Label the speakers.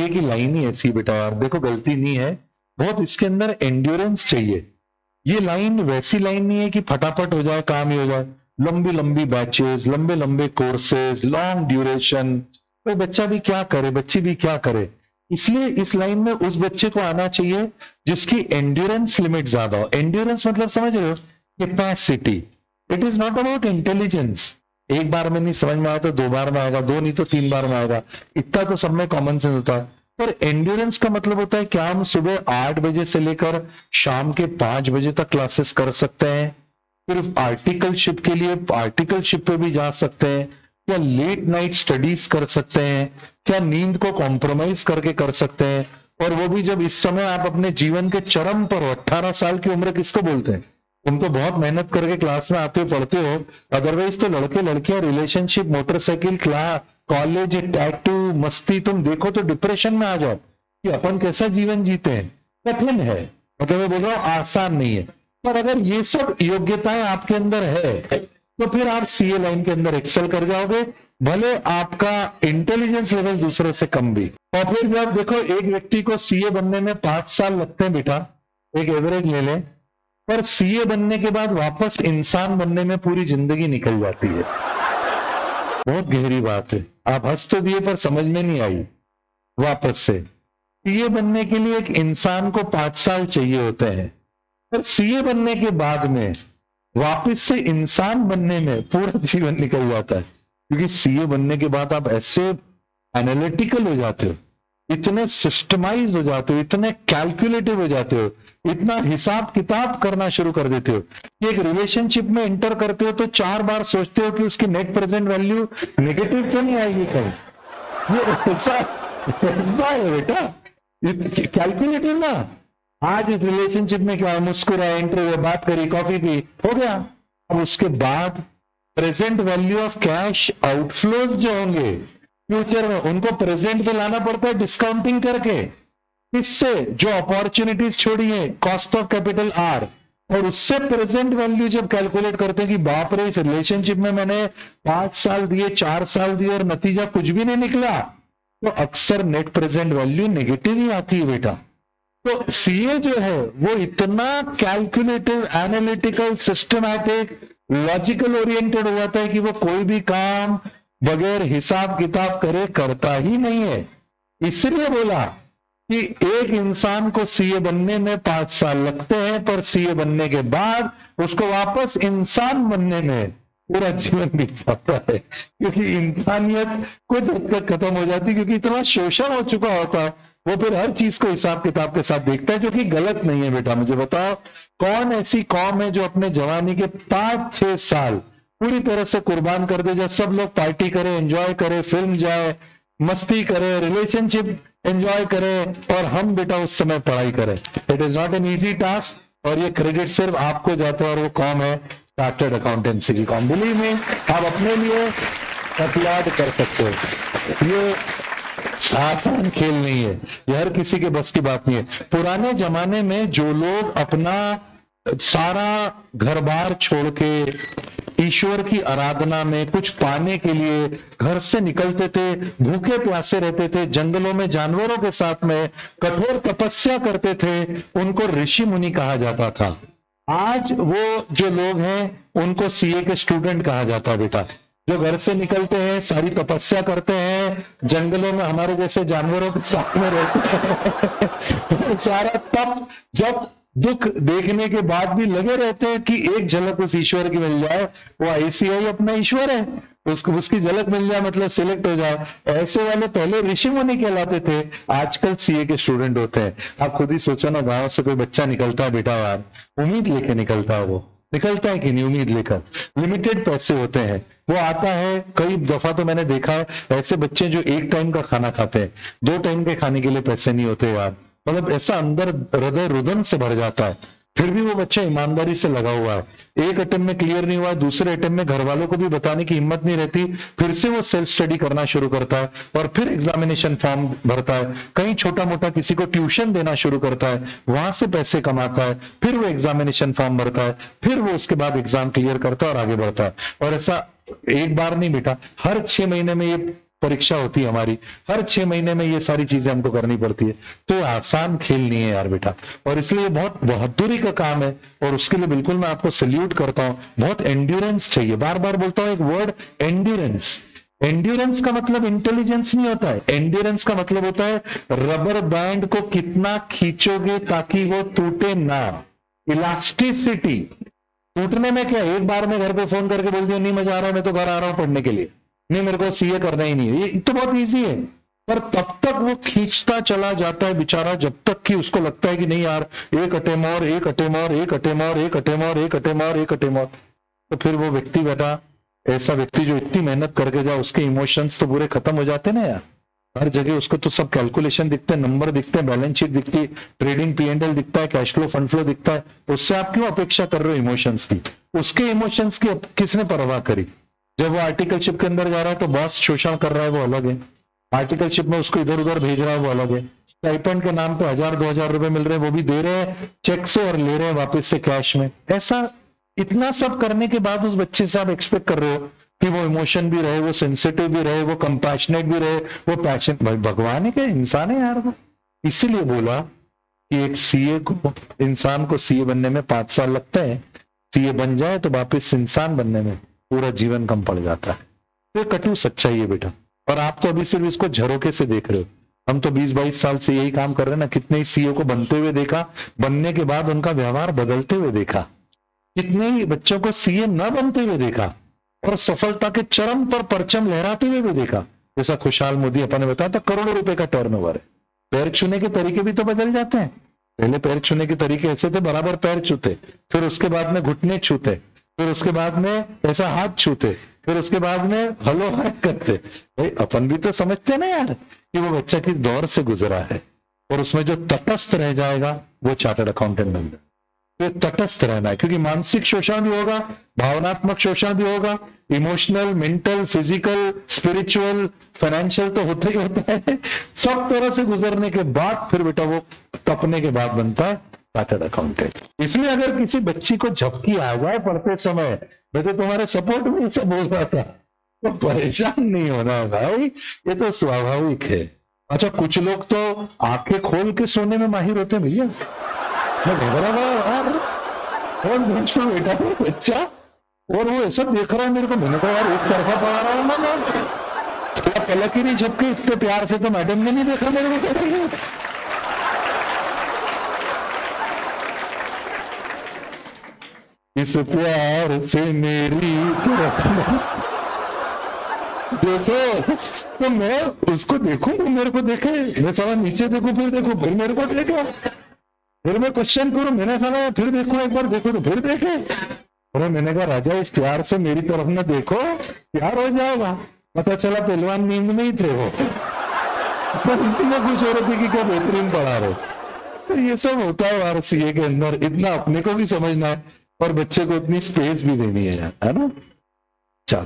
Speaker 1: CA की line ही ऐसी बेटा यार, देखो गलती नहीं है, बहुत इसके अंदर एंड्योरेंस चाहिए। ये लाइन वैसी लाइन नहीं है कि फटाफट हो जाए काम ही हो जाए, लंबी लंबी बैचेस, लंबे लंबे कोर्सेज, लॉन्ग ड्यूरेशन। तो बच्चा भी क्या करे, बच्ची भी क्या करे, इसलिए इस लाइन में उस बच्चे को आना चाहिए जिसकी एंड्योरेंस लिमिट ज्यादा हो। एंड्योरेंस मतलब समझ रहे हो, capacity. It is not about intelligence. एक बार में नहीं समझ में आया तो 2 बार में आएगा, 2 नहीं तो 3 बार में आएगा, इतना तो सब में कॉमन सेंस होता है। पर एंड्योरेंस का मतलब होता है क्या हम सुबह 8 बजे से लेकर शाम के 5 बजे तक क्लासेस कर सकते हैं, सिर्फ आर्टिकलशिप के लिए आर्टिकलशिप पे भी जा सकते हैं, क्या लेट नाइट स्टडीज कर सकते हैं, क्या नींद को कॉम्प्रोमाइज करके कर सकते हैं, और वो भी जब इस समय आप अपने जीवन के चरम पर हो। 18 साल की उम्र किसको बोलते हैं? तुम तो बहुत मेहनत करके क्लास में आते हो, पढ़ते हो, अदरवाइज तो लड़के लड़कियां relationship, motorcycle, class, college, tattoo, मस्ती, तुम देखो तो डिप्रेशन में आ जाओ कि अपन कैसा जीवन जीते हैं। कठिन है, मतलब मैं बोल रहा हूं आसान नहीं है। पर अगर ये सब योग्यताएं आपके अंदर है तो फिर आप सीए लाइन के अंदर एक्सेल कर जाओगे, भले आपका इंटेलिजेंस लेवल दूसरे से कम भी। और फिर जब देखो एक व्यक्ति को सीए बनने में 5 साल लगते हैं बेटा, एक एवरेज ले लें, पर सीए बनने के बाद वापस इंसान बनने में पूरी जिंदगी निकल जाती है। बहुत गहरी बात है, आप हंस तो दिए पर समझ में नहीं आई। वापस से सीए बनने के लिए एक इंसान को 5 साल चाहिए होते हैं, पर सीए बनने के बाद में वापस से इंसान बनने में पूरा जीवन निकल जाता है। क्योंकि सीए बनने के बाद आप ऐसे एनालिटिकल हो जाते हो, इतने सिस्टमाइज हो जाते हो, इतने कैलकुलेटिव हो जाते हो, इतना हिसाब किताब करना शुरू कर देते हो कि एक रिलेशनशिप में एंटर करते हो तो 4 बार सोचते हो कि उसकी नेट प्रेजेंट वैल्यू नेगेटिव तो नहीं आएगी कहीं। ये ऐसा है बेटा, कैलकुलेटिव ना। आज इस रिलेशनशिप में क्या, मुस्कुराए, इंटरव्यू, बात करी, कॉफी पी, हो गया। अब उसके बाद present value of cash outflows जो होंगे फ्यूचर में, उनको प्रेजेंट पे लाना पड़ता है डिस्काउंटिंग करके। इससे जो अपॉर्चुनिटीज छोड़ी है, कॉस्ट ऑफ कैपिटल आर, और उससे प्रेजेंट वैल्यू जब कैलकुलेट करते हैं कि बाप रे, इस रिलेशनशिप में मैंने 5 साल दिए, 4 साल दिए और नतीजा कुछ भी नहीं निकला, तो अक्सर नेट प्रेजेंट वैल्यू नेगेटिव ही आती है बेटा। तो सीए जो है वो इतना calculative, analytical, systematic, logical oriented हो जाता है कि वो कोई भी काम बगैर हिसाब किताब करे करता ही नहीं है। इसलिए बोला कि एक इंसान को सीए बनने में 5 साल लगते हैं, पर सीए बनने के बाद उसको वापस इंसान बनने में पूरा जीवन बीत जाता है। क्योंकि इंसानियत कुछ हद तक खत्म हो जाती है, क्योंकि इतना शोषण हो चुका होता है। वो फिर हर चीज को हिसाब किताब के साथ देखता है, जो कि गलत नहीं है बेटा। मुझे बताओ कौन ऐसी कौम है जो अपने जवानी के 5-6 साल पूरी तरह से कुर्बान कर दे, जब सब लोग पार्टी करे, एंजॉय करे, फिल्म जाए, मस्ती करे, रिलेशनशिप एंजॉय करे, और हम बेटा उस समय पढ़ाई करें। It is not an easy task, और ये क्रेडिट सिर्फ आपको जाता है, और वो कौम है चार्टर्ड अकाउंटेंसी की कौम। बिलीव मी, आप अपने लिए अपलाद कर सकते हो। ये आसान खेल नहीं है, ये हर किसी के बस की बात नहीं है। पुराने जमाने में जो लोग अपना सारा घर बार छोड़ के ईश्वर की आराधना में कुछ पाने के लिए घर से निकलते थे, भूखे प्यासे रहते थे, जंगलों में जानवरों के साथ में कठोर तपस्या करते थे, उनको ऋषि मुनि कहा जाता था। आज वो जो लोग हैं उनको सीए के स्टूडेंट कहा जाता है बेटा। जो घर से निकलते हैं, सारी तपस्या करते हैं, जंगलों में हमारे जैसे जानवरों के साथ में रहते हैं सारा तप, जब दुख देखने के बाद भी लगे रहते हैं कि एक झलक उस ईश्वर की मिल जाए, वो आईसीआई अपना ईश्वर है, उसको उसकी झलक मिल जाए मतलब सिलेक्ट हो जाए। ऐसे वाले पहले ऋषि मुनि कहलाते थे, आजकल सीए के स्टूडेंट होते हैं। आप खुद ही सोचो ना, गांव से कोई बच्चा निकलता है बेटा यार, उम्मीद लेके निकलता है, वो निकलता है कि नहीं उम्मीद लेकर, लिमिटेड पैसे होते हैं, वो आता है। कई दफा तो मैंने देखा है ऐसे बच्चे जो 1 टाइम का खाना खाते हैं, 2 टाइम के खाने के लिए पैसे नहीं होते यार। मतलब ऐसा अंदर हृदय रुदन से भर जाता है, फिर भी वो बच्चा ईमानदारी से लगा हुआ है। एक अटेम्प्ट में क्लियर नहीं हुआ है, दूसरे अटेम्प्ट में घर वालों को भी बताने की हिम्मत नहीं रहती, फिर से वो सेल्फ स्टडी करना शुरू करता है और फिर एग्जामिनेशन फॉर्म भरता है, कहीं छोटा मोटा किसी को ट्यूशन देना शुरू करता है, वहां से पैसे कमाता है, फिर वो एग्जामिनेशन फॉर्म भरता है, फिर वो उसके बाद एग्जाम क्लियर करता है और आगे बढ़ता है। और ऐसा एक बार नहीं बेटा, हर 6 महीने में ये परीक्षा होती है हमारी, हर 6 महीने में ये सारी चीजें हमको करनी पड़ती है। तो आसान खेल नहीं है यार बेटा, और इसलिए बहुत बहादुरी का काम है, और उसके लिए बिल्कुल मैं आपको सल्यूट करता हूं। बहुत एंड्योरेंस चाहिए, बार बार बोलता हूं एक वर्ड, एंड्योरेंस। एंड्योरेंस का मतलब इंटेलिजेंस नहीं होता है, एंड्योरेंस का मतलब होता है रबर बैंड को कितना खींचोगे ताकि वो टूटे ना। इलास्टिसिटी, टूटने में क्या, एक बार में घर पे फोन करके बोल दिया नहीं मजा आ रहा है, मैं तो घर आ रहा हूं पढ़ने के लिए, नहीं मेरे को सीए करना ही नहीं है, ये तो बहुत इजी है। पर तब तक वो खींचता चला जाता है बेचारा, जब तक कि उसको लगता है कि नहीं यार एक अटेम और, एक अटेम और, एक अटेम और, एक अटेम और, एक अटेम और, एक अटेम और। तो फिर वो व्यक्ति बेटा, ऐसा व्यक्ति जो इतनी मेहनत करके जाए, उसके इमोशंस तो पूरे खत्म हो जाते ना यार। हर जगह उसको तो सब कैलकुलेशन दिखते हैं, नंबर दिखते हैं, बैलेंस शीट दिखती है, ट्रेडिंग P&L दिखता है, कैश फ्लो फंड फ्लो दिखता है। उससे आप क्यों अपेक्षा कर रहे हो इमोशंस की? उसके इमोशंस की किसने परवाह करी? जब वो आर्टिकलशिप के अंदर जा रहा है तो बॉस शोषण कर रहा है, वो अलग है। आर्टिकलशिप में उसको इधर उधर भेज रहा है, वो अलग है। स्टाइपेंड के नाम पे 1000-2000 रुपए मिल रहे हैं, वो भी दे रहे हैं चेक से और ले रहे हैं वापस से कैश में। ऐसा इतना सब करने के बाद उस बच्चे से आप एक्सपेक्ट कर रहे हो कि वो इमोशन भी रहे, वो सेंसिटिव भी रहे, वो कंपैशनेट भी रहे, वो पैशन। भाई भगवान है क्या, इंसान है यार वो। इसीलिए बोला कि एक सीए को, इंसान को सीए बनने में 5 साल लगते हैं, सीए बन जाए तो वापस इंसान बनने में पूरा जीवन कम पड़ जाता है। तो कटु सच्चाई है बेटा। और आप तो अभी सिर्फ इसको झरोके से देख रहे हो, हम तो 20-22 साल से यही काम कर रहे हैं ना। कितने ही सीए को बनते हुए देखा, बनने के बाद उनका व्यवहार बदलते हुए देखा, कितने ही बच्चों को सीए न बनते हुए देखा और सफलता के चरम पर परचम लहराते हुए भी देखा। जैसा खुशहाल मोदी अपन ने बताया था, करोड़ों रुपए का टर्नओवर है। पैर छूने के तरीके भी तो बदल जाते हैं। पहले पैर छूने के तरीके ऐसे थे, बराबर पैर छूते, फिर उसके बाद में घुटने छूते, फिर उसके बाद में ऐसा हाथ छूते, फिर उसके बाद में हलो हाथ करते। भाई अपन भी तो समझते ना यार कि वो बच्चा किस दौर से गुजरा है, और उसमें जो तटस्थ रह जाएगा वो चार्टर्ड अकाउंटेंट बन जाए। तो तटस्थ रहना है, क्योंकि मानसिक शोषण भी होगा, भावनात्मक शोषण भी होगा, emotional, mental, physical, spiritual, financial तो होता ही होता है। सब तरह से गुजरने के बाद फिर बेटा वो तपने के बाद बनता है चार्टर्ड अकाउंटेंट। इसलिए अगर किसी बच्ची को झपकी आ जाए पढ़ते समय, मैं तो तुम्हारे सपोर्ट में सब बोल रहा था, तो परेशान नहीं होना है भाई, ये तो स्वाभाविक है। अच्छा, कुछ लोग तो आंखें खोल के सोने में माहिर होते हैं भैया। मैं घबरा रहा यार, और बेटा बच्चा, और वो ऐसा देख रहा है मेरे को, मैंने कहा यार एक तरफा पढ़ा रहा हूं मैं, पलक ही नहीं झपके, इतने प्यार से तो मैडम ने नहीं देखा मेरे को। इस प्यार से मेरी तरफ देखो, तो मैं उसको देखूं, मेरे को देखे, मैं साला नीचे देखूं, फिर देखो, फिर मेरे को देखे, फिर मैं क्वेश्चन करूं, मैंने साला फिर देखो, एक बार देखो तो फिर देखे। अरे मैंने कहा राजा इस प्यार से मेरी तरफ न देखो, प्यार हो जाएगा। पता चला पहलवान नींद में ही थे वो, पर इतने खुश हो रहे थे कि क्या बेहतरीन पढ़ा रहे। तो ये सब होता है यार सीए के अंदर, इतना अपने को भी समझना है और बच्चे को इतनी स्पेस भी देनी है यार, है ना। चल